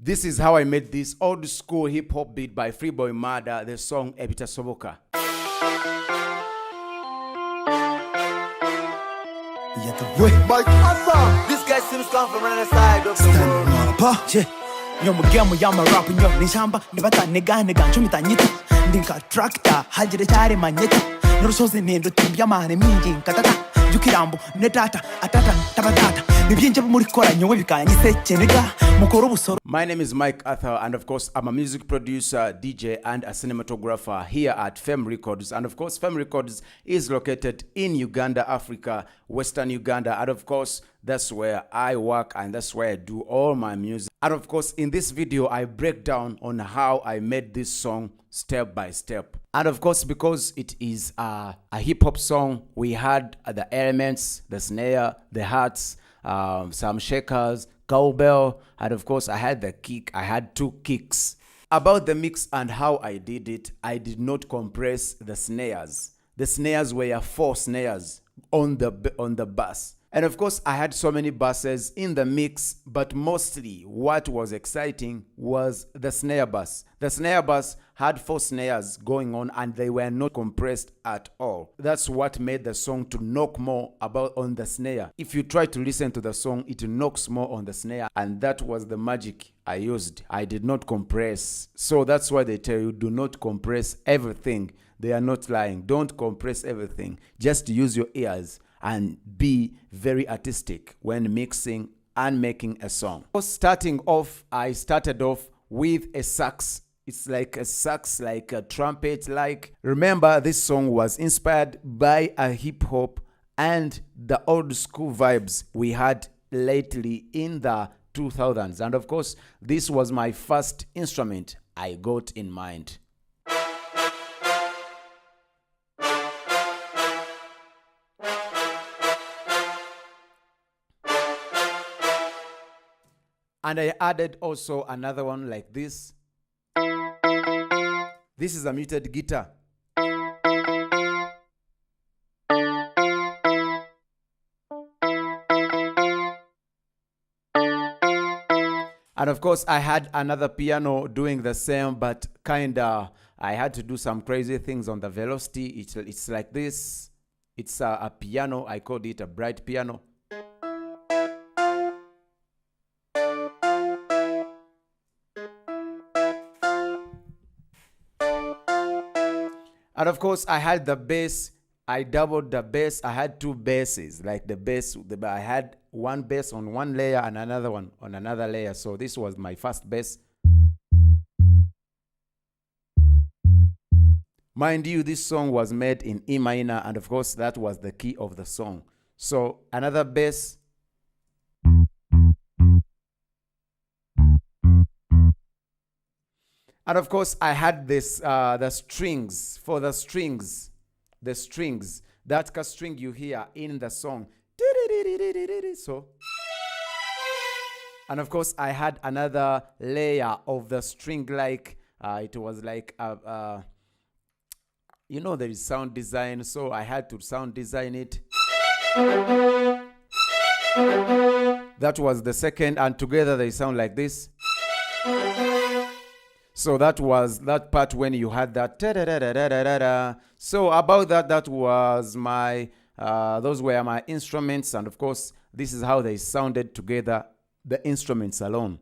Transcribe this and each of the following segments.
This is how I made this old school hip hop beat by Freeboy Mada, the song Ebita Soboka. This guy seems come from another side of the world. Nyomugemo yama rap nyo nishamba nibata nega nchumita nyita ndinka tractor hajire chare manyeta nurusoze nendo timbya mane mingi nkatata yukirambo netata atata tabatata nibyinje muri kora nyowe bikanyise chenega mukoro busoro. My name is Mike Arthur, and of course I'm a music producer, DJ and a cinematographer here at Fem Records. And of course Fem Records is located in Uganda, Africa, Western Uganda, and of course that's where I work and that's where I do all my music. And of course in this video I break down on how I made this song step by step. And of course because it is a hip-hop song, we had the elements, the snare, the hats, some shakers, cowbell, and of course I had the kick. I had 2 kicks. About the mix and how I did it, I did not compress the snares. The snares were 4 snares on the bass. And of course I had so many basses in the mix, but mostly what was exciting was the snare bass. The snare bass had 4 snares going on and they were not compressed at all. That's what made the song to knock more about on the snare. If you try to listen to the song, it knocks more on the snare, and that was the magic I used. I did not compress. So that's why they tell you, do not compress everything. They are not lying. Don't compress everything. Just use your ears and be very artistic when mixing and making a song. Starting off, I started off with a sax. It's like a sax, like a trumpet, like. Remember, this song was inspired by a hip hop and the old school vibes we had lately in the 2000s. And of course, this was my first instrument I got in mind. And I added also another one like this. This is a muted guitar. And of course I had another piano doing the same, but kinda I had to do some crazy things on the velocity. It's like this. It's a piano. I called it a bright piano. And of course, I had the bass. I doubled the bass. I had 2 basses, like the bass. I had one bass on one layer and another one on another layer. So this was my first bass. Mind you, this song was made in E minor, and of course, that was the key of the song. So another bass. And of course, I had this, the strings. For the strings, that string you hear in the song. So, and of course, I had another layer of the string, like it was like, you know, there is sound design. So I had to sound design it. That was the second, and together they sound like this. So that was that part when you had that. So about that was my, those were my instruments. And of course, this is how they sounded together, the instruments alone.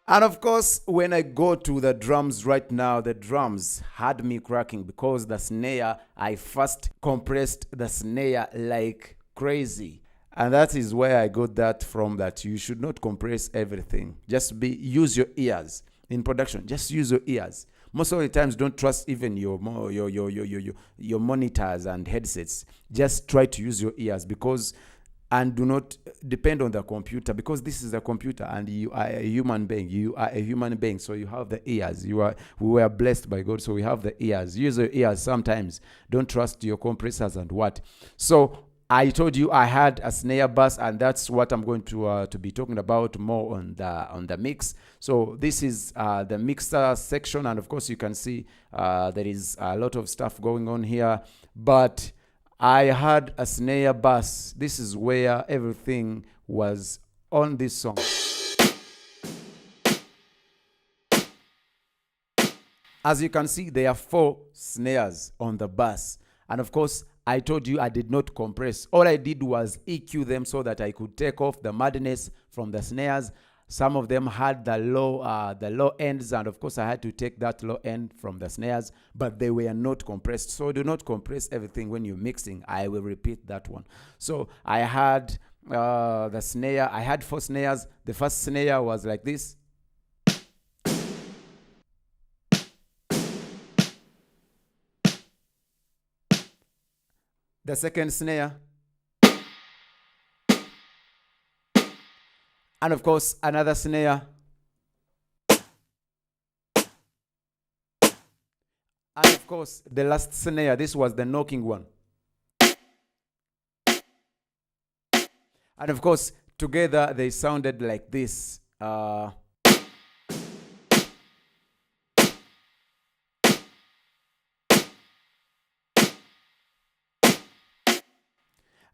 And of course, when I go to the drums right now, the drums had me cracking because the snare, I first compressed the snare like crazy. And that is where I got that from, that you should not compress everything. Just use your ears in production. Just use your ears. Most of the times, don't trust even your monitors and headsets. Just try to use your ears, because and do not depend on the computer, because this is a computer and you are a human being. You are a human being, so you have the ears. We were blessed by God, so we have the ears. Use your ears sometimes. Don't trust your compressors and what. So I told you I had a snare bass, and that's what I'm going to be talking about more on the mix. So this is the mixer section, and of course you can see there is a lot of stuff going on here. But I had a snare bass. This is where everything was on this song. As you can see, there are 4 snares on the bass, and of course I told you I did not compress. All I did was EQ them so that I could take off the madness from the snares. Some of them had the low ends, and of course I had to take that low end from the snares, but they were not compressed. So do not compress everything when you're mixing. I will repeat that one. So I had the snare. I had 4 snares. The first snare was like this. The second snare, and of course another snare, and of course the last snare. This was the knocking one, and of course together they sounded like this.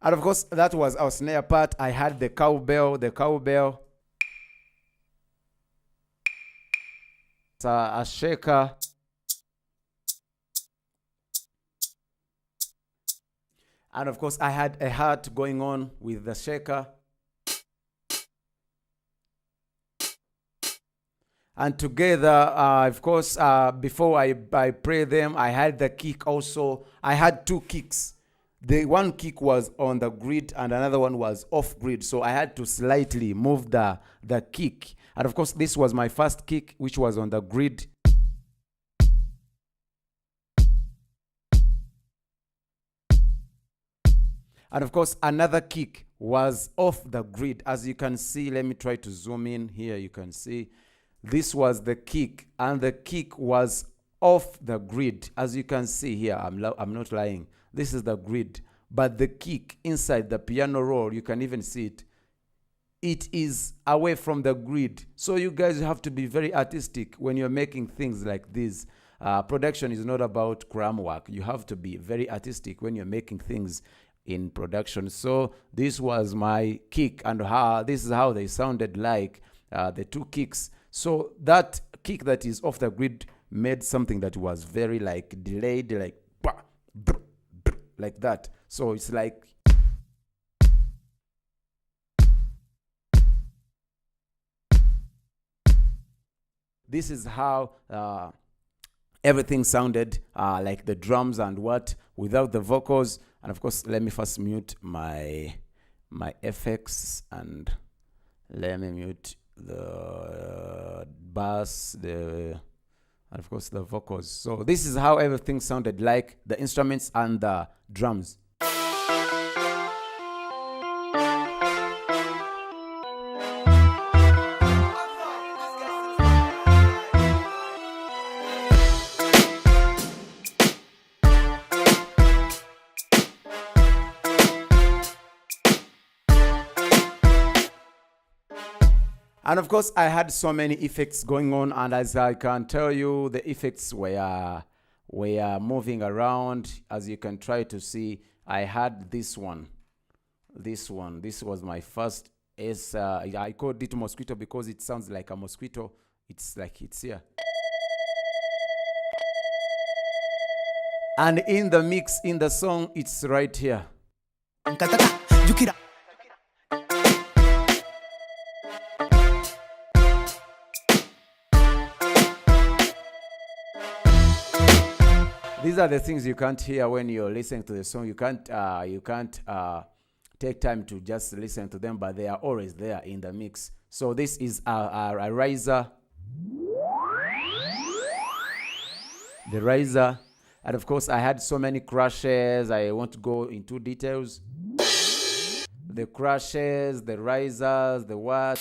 And of course, that was our snare part. I had the cowbell. It's a shaker. And of course, I had a hat going on with the shaker. And together, of course, before I play them, I had the kick also. I had 2 kicks. The one kick was on the grid and another one was off grid. So I had to slightly move the kick. And of course, this was my first kick, which was on the grid. And of course, another kick was off the grid. As you can see, let me try to zoom in here. You can see this was the kick, and the kick was off the grid. As you can see here, I'm not lying. This is the grid, but the kick inside the piano roll, you can even see it. It is away from the grid. So you guys have to be very artistic when you're making things like this. Production is not about cram work. You have to be very artistic when you're making things in production. So this was my kick, and this is how they sounded like, the 2 kicks. So that kick that is off the grid made something that was very like delayed, like that. So it's like this is how everything sounded, like the drums and what, without the vocals. And of course, let me first mute my effects, and let me mute the bass, and of course the vocals. So this is how everything sounded like, the instruments and the drums. And of course, I had so many effects going on, and as I can tell you, the effects were moving around. As you can try to see, I had this one. This was my first. I called it mosquito because it sounds like a mosquito. It's like it's here. And in the mix, in the song, it's right here. These are the things you can't hear when you're listening to the song. You can't take time to just listen to them, but they are always there in the mix. So this is a riser. The riser. And of course, I had so many crashes. I won't go into details. The crashes, the risers, the what.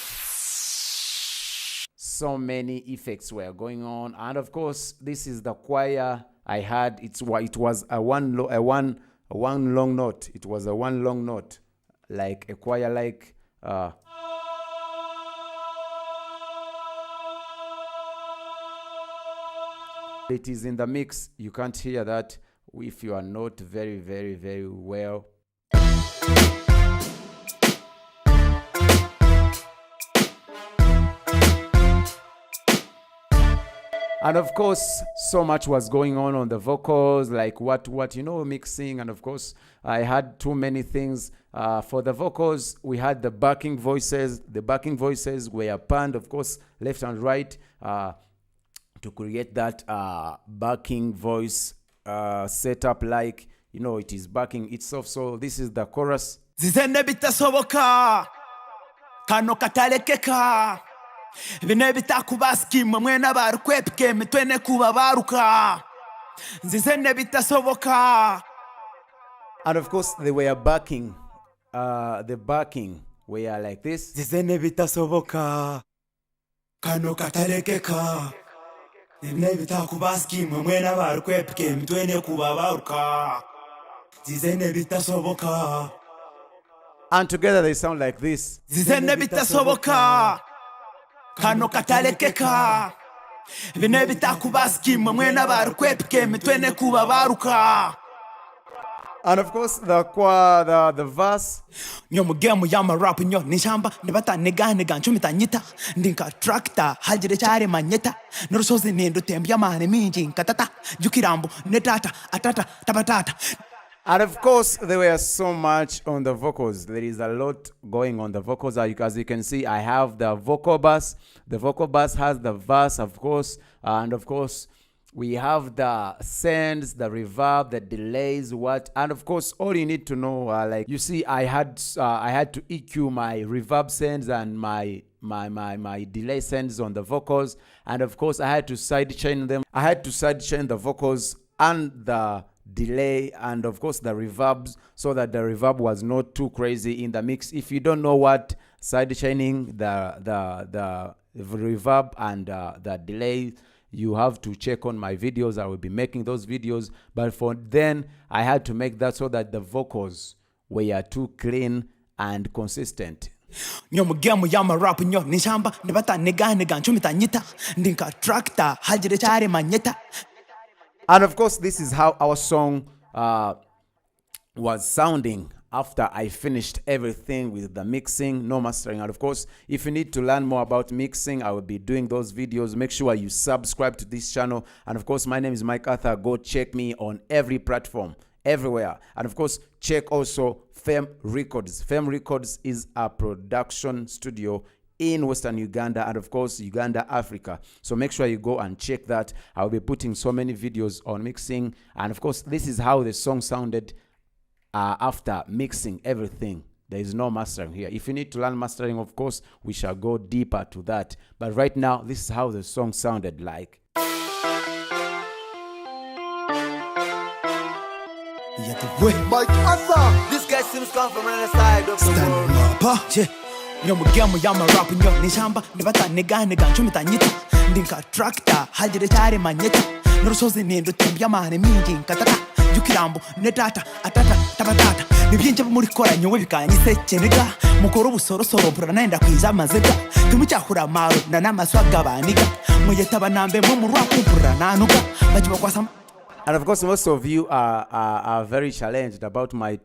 So many effects were going on. And of course, this is the choir I had. It was a one one long note. It was a one long note, like a choir, like it is in the mix. You can't hear that if you are not very, very, very well. And of course, so much was going on the vocals, like what mixing. And of course, I had too many things. For the vocals, we had the backing voices. The backing voices were panned, of course, left and right, to create that backing voice setup, like, it is backing itself. So this is the chorus. Zizende bitasoboka kano katalekeka bine bitakubaski mwena barukwepike mitwene kuba baruka Zizende bitasoboka. And of course, they were backing. The backing were like this. Zizende bitasoboka kano katalekeka bine bitakubaski mwena barukwepike mitwene kuba baruka Zizende bitasoboka. And together they sound like this. Zizende bitasoboka kano katalekeka bine bitakubaski mwena barukwepike mitwene kuba baruka. And of course, the verse. Nyo mugemu yama rap nyo nishamba nibata nega nchumita nyita ndinka tractor hajire chare manyeta nurusozi nendo tembya mane minji nkatata jukirambo netata atata tabatata. And of course, there were so much on the vocals. There is a lot going on the vocals. As you can see, I have the vocal bass. The vocal bass has the verse, of course. And of course, we have the sends, the reverb, the delays, and of course, all you need to know, like you see, I had to EQ my reverb sends and my delay sends on the vocals. And of course, I had to sidechain them. I had to sidechain the vocals and the delay and of course the reverbs, so that the reverb was not too crazy in the mix. If you don't know what sidechaining, the reverb and the delay, you have to check on my videos. I will be making those videos, but for then I had to make that so that the vocals were too clean and consistent. Nyo mugemu yama rap nyo nishamba nibata nega nchumita nyita ndinka tractor hajire chare manyeta. And of course, this is how our song was sounding after I finished everything with the mixing, no mastering. And of course, if you need to learn more about mixing, I will be doing those videos. Make sure you subscribe to this channel. And of course, my name is Mike Arthur. Go check me on every platform, everywhere. And of course, check also Fem Records. Fem Records is a production studio in Western Uganda and of course Uganda, Africa. So make sure you go and check that. I'll be putting so many videos on mixing, and of course this is how the song sounded after mixing everything. There is no mastering here. If you need to learn mastering, of course we shall go deeper to that, but right now this is how the song sounded like. Mike Arthur, this guy seems come from another side of the world. Nyo mugemu yama rap nyo nishamba nibata nega nchumita nyita ndinka tractor hajire chare manyeta nurusozi nendo tembya mane minji nkatata jukirambo netata atata tabatata nibyinje muri kora nyowe bikanyise chenega mukoro busoro pura naenda kwiza mazega tumucyahura maro na namaswaga baniga muyetaba nambe mu rap pura nanuga bajiba kwasama. And of course, most of you are very challenged about my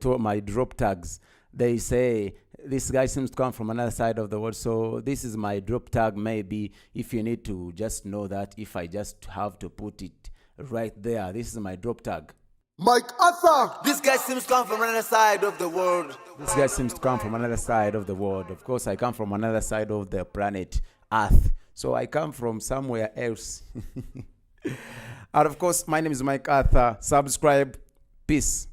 drop tags. They say, this guy seems to come from another side of the world. So this is my drop tag. Maybe if you need to just know that, if I just have to put it right there, this is my drop tag. Mike Arthur, this guy seems to come from another side of the world. This guy seems to come from another side of the world. Of course, I come from another side of the planet Earth. So I come from somewhere else. And of course, my name is Mike Arthur. Subscribe. Peace.